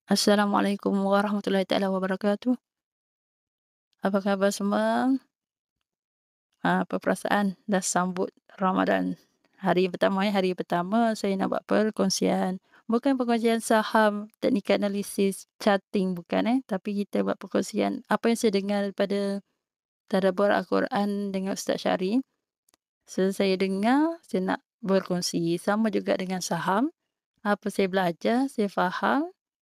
Assalamualaikum warahmatullahi taala wabarakatuh. Apa khabar semua? Apa perasaan dah sambut Ramadan? Hari pertama hari pertama saya nak buat perkongsian. Bukan perkongsian saham, teknikal analisis, charting bukan tapi kita buat perkongsian apa yang saya dengar daripada tadabbur Al-Quran dengan Ustaz Syari. Saya dengar, saya nak berkongsi. Sama juga dengan saham, apa saya belajar, saya faham,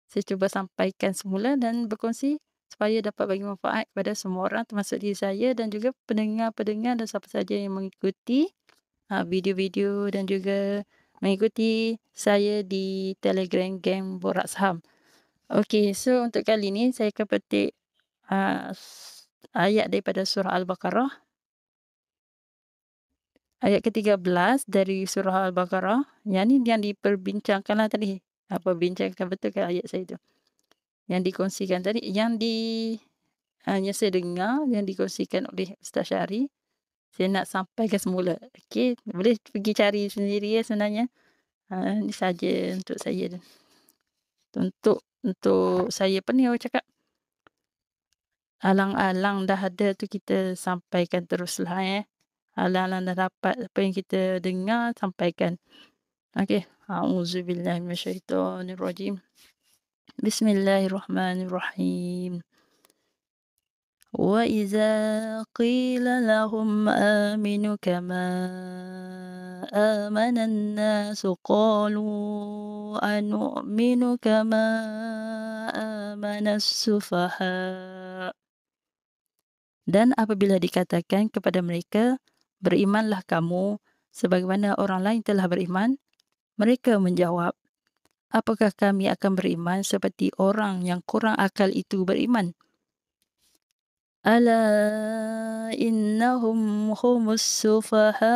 saya cuba sampaikan semula dan berkongsi supaya dapat bagi manfaat kepada semua orang termasuk diri saya dan juga pendengar-pendengar dan siapa saja yang mengikuti video-video dan juga mengikuti saya di Telegram Game Borak Saham. Okey, so untuk kali ni saya akan petik ayat daripada surah Al-Baqarah, ayat ke-13 dari surah Al-Baqarah. Yang ni yang diperbincangkanlah tadi. Perbincangkan betul ke ayat saya tu? Yang dikongsikan tadi, yang saya dengar, yang dikongsikan oleh Ustaz Syari, saya nak sampaikan semula. Okey, boleh pergi cari sendiri sebenarnya. Ni saja untuk saya. Untuk saya apa ni orang cakap, alang-alang dah ada tu kita sampaikan teruslah. Alang-alang dah dapat apa yang kita dengar, sampaikan. Okey, a'udzubillahi minasyaitonirrajim. Bismillahirrahmanirrahim. وإذا قيل لهم آمنوا كما آمن الناس قالوا أنؤمن كما آمن السفهاء. Dan apabila dikatakan kepada mereka, berimanlah kamu sebagaimana orang lain telah beriman, mereka menjawab, apakah kami akan beriman seperti orang yang kurang akal itu beriman? Ala innahum humus sufaha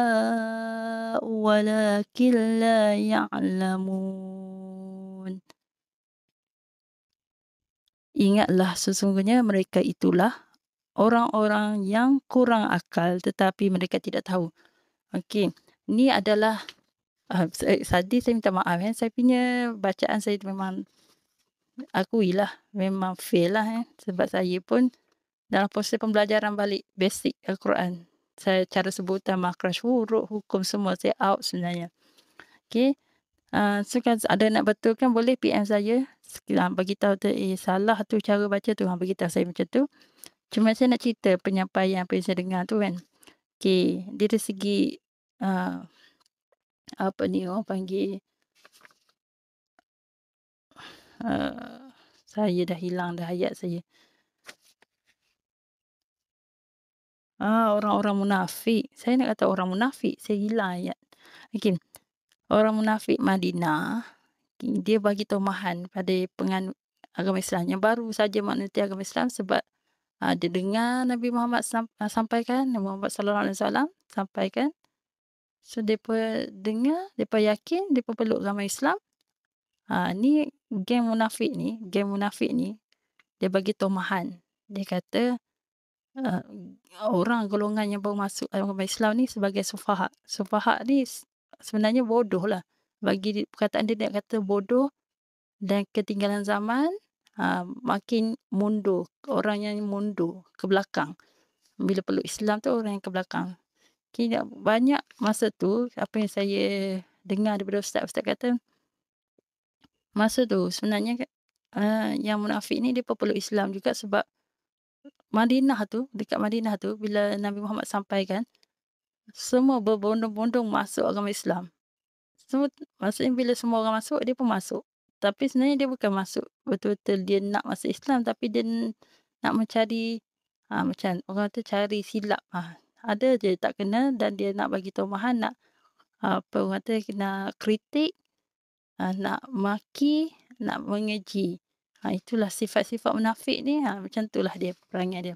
walakin la ya'lamun. Ingatlah sesungguhnya mereka itulah orang-orang yang kurang akal tetapi mereka tidak tahu. Okey, ni adalah tadi saya minta maaf saya punya bacaan saya tu memang akuilah memang fail lah sebab saya pun dalam proses pembelajaran balik basic Al-Quran, saya cara sebutan makhraj huruf, hukum semua saya out sebenarnya. Okey. So kan ada nak betulkan boleh PM saya. Bagi tahu tu salah tu cara baca tu, bagi tahu saya macam tu. Cuma saya nak cerita penyampaian apa yang saya dengar tu kan. Okey, dari segi apa ni orang panggil, saya dah hilang dah ayat saya. Orang-orang munafik. Saya nak kata orang munafik, saya hilang ayat. Okey. Orang munafik Madinah, dia bagi tomahan pada penganut agama Islam yang baru saja mengerti agama Islam sebab dia dengar Nabi Muhammad sampaikan, Nabi Muhammad sallallahu alaihi wasallam sampaikan. So depa dengar, depa yakin, depa peluk agama Islam. Ni geng munafik ni, dia bagi tomahan. Dia kata orang golongan yang baru masuk agama Islam ni sebagai sufaha. Sufaha ni sebenarnya bodoh lah. Bagi perkataan dia kata bodoh dan ketinggalan zaman, makin mundur. Orang yang mundur ke belakang. Bila peluk Islam tu orang yang ke belakang. Banyak masa tu apa yang saya dengar daripada ustaz kata, masa tu sebenarnya yang munafik ni dia peluk Islam juga sebab dekat Madinah tu bila Nabi Muhammad sampaikan, semua berbondong-bondong masuk agama Islam. Maksudnya bila semua orang masuk, dia pun masuk. Tapi sebenarnya dia bukan masuk betul-betul dia nak masuk Islam, tapi dia nak mencari, macam orang kata cari silap. Ada je tak kena dan dia nak bagi tomahan, nak apa orang kata, nak kritik, nak maki, nak mengeji. Itulah sifat-sifat munafik ni, macam itulah dia perangai dia.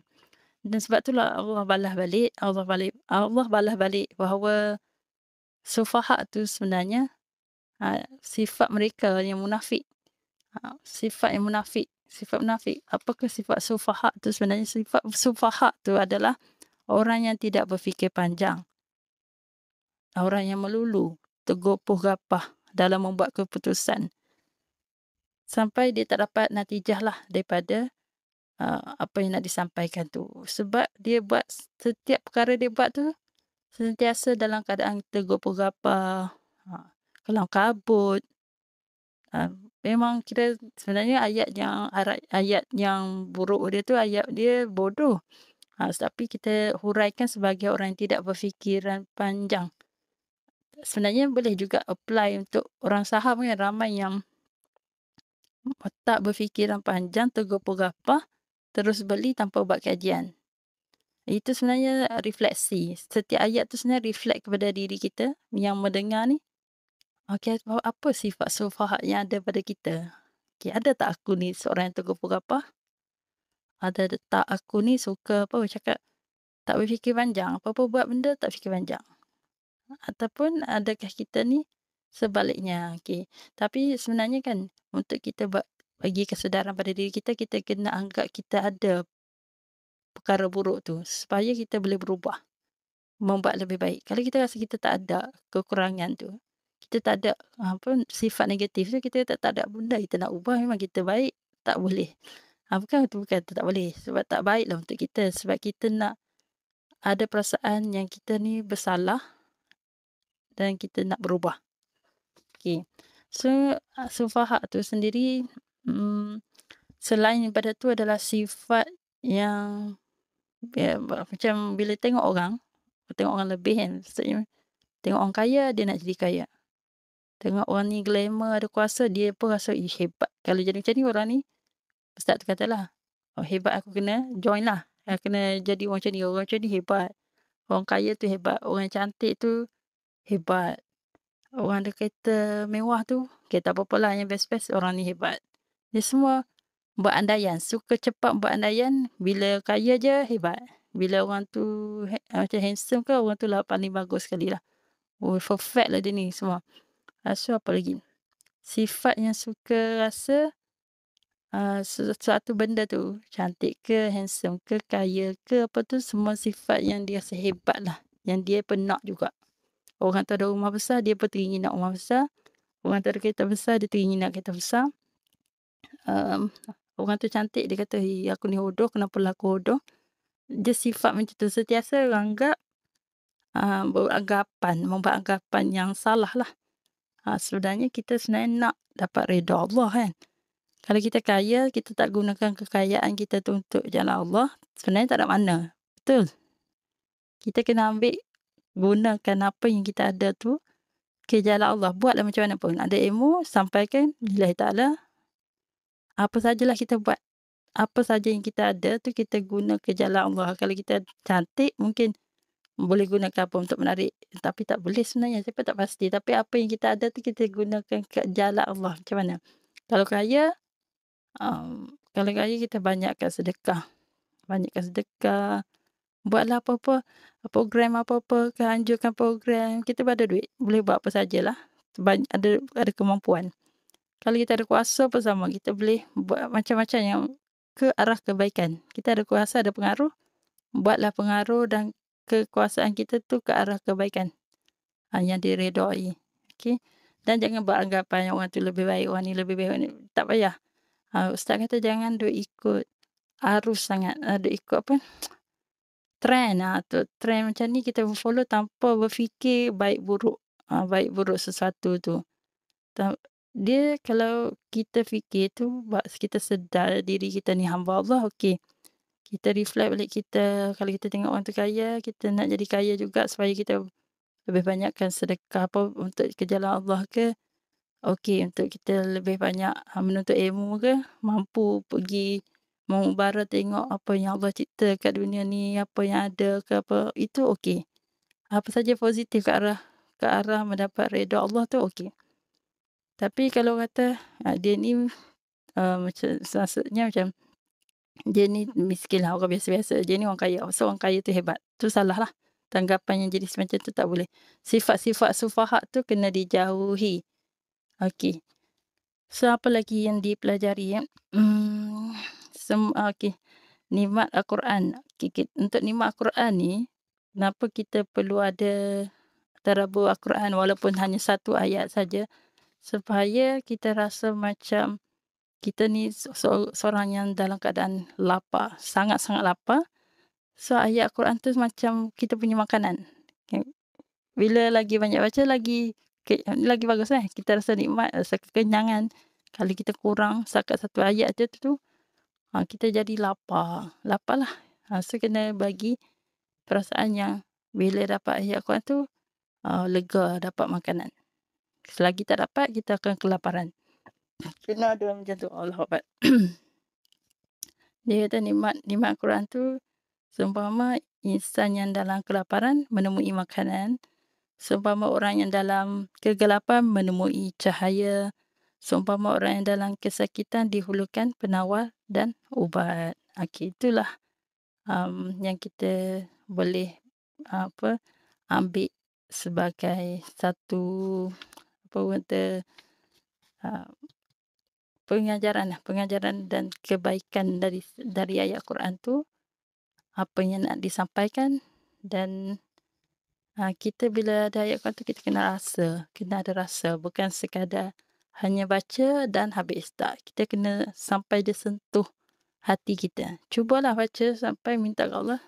Dan sebab itulah Allah balas balik bahawa sufaha tu sebenarnya sifat mereka yang munafik. Sifat munafik. Apakah sifat sufaha tu sebenarnya? Sifat sufaha tu adalah orang yang tidak berfikir panjang. Orang yang melulu, tergopoh gapah dalam membuat keputusan. sampai dia tak dapat natijah lah daripada apa yang nak disampaikan tu. Sebab dia buat setiap perkara dia buat tu sentiasa dalam keadaan tergopoh-gapah, kelam kabut. Memang kita sebenarnya ayat yang buruk dia tu ayat dia bodoh. Tapi kita huraikan sebagai orang yang tidak berfikiran panjang. Sebenarnya boleh juga apply untuk orang saham kan, ramai yang tak berfikiran panjang, tergopoh-gapah, terus beli tanpa buat kajian. Itu sebenarnya refleksi. Setiap ayat tu sebenarnya reflect kepada diri kita yang mendengar ni. Okey, apa sifat sufahat yang ada pada kita? Okey, ada tak aku ni seorang yang tergopoh-gapah? Ada tak aku ni suka cakap tak berfikir panjang, apa-apa buat benda tak fikir panjang? Ataupun adakah kita ni sebaliknya? Okey, tapi sebenarnya kan untuk kita bagi kesedaran pada diri kita, kita kena anggap kita ada perkara buruk tu supaya kita boleh berubah, membuat lebih baik. Kalau kita rasa kita tak ada kekurangan tu, kita tak ada sifat negatif tu, kita tak ada benda kita nak ubah, memang kita baik, tak boleh. Bukan tu tak boleh, sebab tak baiklah untuk kita, sebab kita nak ada perasaan yang kita ni bersalah dan kita nak berubah. Okey. So, sufahat tu sendiri, selain daripada tu adalah sifat yang macam bila tengok orang lebih kan, maksudnya tengok orang kaya, dia nak jadi kaya. Tengok orang ni glamour, ada kuasa, dia pun rasa, hebat. Kalau jadi macam ni, orang ni, ustaz tu katalah, hebat, aku kena join lah. Aku kena jadi orang macam ni. Orang macam ni hebat. Orang kaya tu hebat. Orang cantik tu hebat. Orang ada kereta mewah tu, kereta apa-apa lah yang best-best, orang ni hebat. Dia semua buat andaian. Suka cepat buat andaian, bila kaya je hebat. Bila orang tu macam handsome ke, orang tu lah paling bagus sekali lah. Perfect lah dia ni semua. So, apa lagi? Sifat yang suka rasa sesuatu benda tu, cantik ke, handsome ke, kaya ke, apa tu, semua sifat yang dia rasa hebat lah. Yang dia pun nak juga. Orang tu ada rumah besar, dia pun teringin nak rumah besar. Orang tu ada kereta besar, dia teringin nak kereta besar. Orang tu cantik, dia kata, aku ni hodoh, kenapalah aku hodoh. Dia sifat macam tu, sentiasa anggap membuat anggapan yang salah lah. Sebenarnya kita sebenarnya nak dapat redha Allah kan. Kalau kita kaya, kita tak gunakan kekayaan kita tu untuk jalan Allah, sebenarnya tak ada makna. Betul? Kita kena gunakan apa yang kita ada tu ke jalan Allah. Buatlah macam mana pun. Ada ilmu, sampaikan. Lillahi ta'ala. Apa sajalah kita buat. Apa saja yang kita ada tu kita guna ke jalan Allah. Kalau kita cantik, mungkin boleh gunakan apa untuk menarik. Tapi tak boleh sebenarnya. Siapa tak pasti. Tapi apa yang kita ada tu kita gunakan ke jalan Allah. Macam mana? Kalau kaya, kita banyakkan sedekah. Buatlah apa-apa program apa-apa, anjurkan program. Kita ada duit, boleh buat apa sajalah. Ada kemampuan. Kalau kita ada kuasa pun sama, kita boleh buat macam-macam yang ke arah kebaikan. Kita ada kuasa, ada pengaruh, buatlah pengaruh dan kekuasaan kita tu ke arah kebaikan yang diredai. Okey. Dan jangan beranggapan orang tu lebih baik, orang ni lebih baik. Tak payah. Ustaz kata jangan duk ikut arus sangat, duk ikut trend. Trend macam ni kita follow tanpa berfikir baik buruk sesuatu tu. Dia kalau kita fikir tu, kita sedar diri kita ni hamba Allah, okey. Kita reflect balik kita, kalau kita tengok orang tu kaya, kita nak jadi kaya juga supaya kita lebih banyakkan sedekah untuk ke jalan Allah ke. Okey, untuk kita lebih banyak menuntut ilmu ke, mampu pergi mengubara tengok apa yang Allah cipta kat dunia ni, apa yang ada ke apa, itu okey. Apa saja positif ke arah mendapat redha Allah tu okey. Tapi kalau kata dia ni macam maksudnya macam dia ni miskin lah, orang biasa-biasa, dia ni orang kaya, so orang kaya tu hebat. Tu salah lah. Tanggapan yang jadi semacam tu tak boleh. Sifat-sifat sufahat tu kena dijauhi. Okey. So, apa lagi yang dipelajari? Okey. Nikmat Al-Quran. Untuk nikmat Al-Quran ni, kenapa kita perlu ada tadabbur Al-Quran walaupun hanya satu ayat saja, supaya kita rasa macam kita ni seorang yang dalam keadaan lapar, sangat-sangat lapar, so ayat Al-Quran tu macam kita punya makanan. Bila lagi banyak baca lagi bagus kita rasa nikmat, rasa kekenyangan. Kalau kita kurang setakat satu ayat je tu, kita jadi laparlah. So kena bagi perasaan yang bila dapat ayat Al-Quran tu, lega dapat makanan. Selagi tak dapat, kita akan kelaparan. Kena ada macam tu, Allahuakbar. Dia kata nikmat Al-Quran tu seumpama insan yang dalam kelaparan menemui makanan, seumpama orang yang dalam kegelapan menemui cahaya, seumpama orang yang dalam kesakitan dihulukan penawar dan ubat. Itulah yang kita boleh ambil sebagai satu pengajaran dan kebaikan dari ayat Quran tu, apa yang nak disampaikan. Dan kita bila ada ayat Quran tu kita kena ada rasa, bukan sekadar hanya baca dan habis. Tak, kita kena sampai dia sentuh hati kita. Cubalah baca sampai minta ke Allah,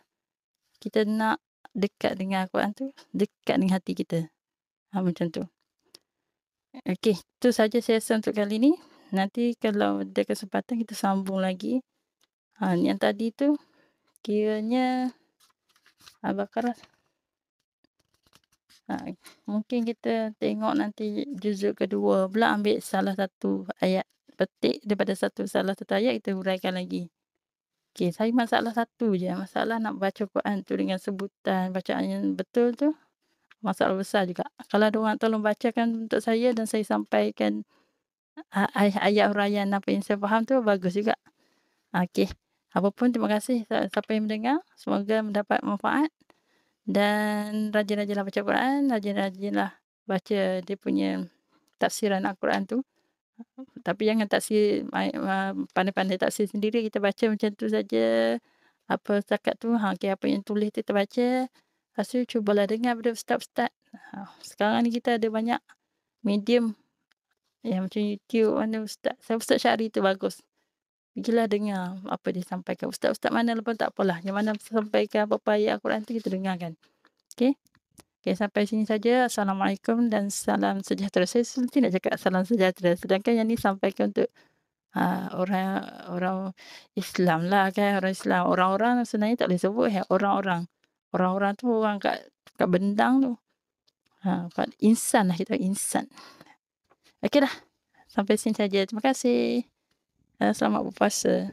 kita nak dekat dengan Al-Quran tu, dekat dengan hati kita. Macam tu. Okey, itu saja saya rasa untuk kali ni. Nanti kalau ada kesempatan kita sambung lagi. Yang tadi tu kiranya Al-Baqarah. Mungkin kita tengok nanti juzuk kedua pula, ambil salah satu ayat, petik daripada salah satu ayat, kita huraikan lagi. Okey, saya masalah satu je, masalah nak baca Quran tu dengan sebutan bacaan yang betul tu, masalah besar juga. Kalau ada orang tolong bacakan untuk saya dan saya sampaikan ayat huraian apa yang saya faham tu, bagus juga. Okey, apapun terima kasih siapa yang mendengar, semoga mendapat manfaat. Dan rajin-rajinlah baca Quran, rajin-rajinlah baca dia punya tafsiran Al-Quran tu. Tapi jangan tafsir pandai-pandai tafsir sendiri, kita baca macam tu saja. Apa setakat tu, okay, apa yang tulis tu kita baca. Lepas tu cubalah dengar daripada ustaz-ustaz. Sekarang ni kita ada banyak medium yang macam YouTube, mana Ustaz Syari tu bagus. Pergilah dengar apa dia sampaikan. Ustaz-ustaz mana pun tak apalah. Yang mana sampaikan apa-apa ayat Al-Quran tu kita dengarkan. Okey. Okey, sampai sini saja. Assalamualaikum dan salam sejahtera. Saya mesti nak cakap salam sejahtera. Sedangkan yang ni sampaikan untuk orang Islam lah kan. Orang Islam. Orang-orang sebenarnya tak boleh sebut orang-orang. Orang-orang tu orang kat bendang tu. Insan lah kita. Insan. Okey dah. Sampai sini saja. Terima kasih. Selamat berpuasa.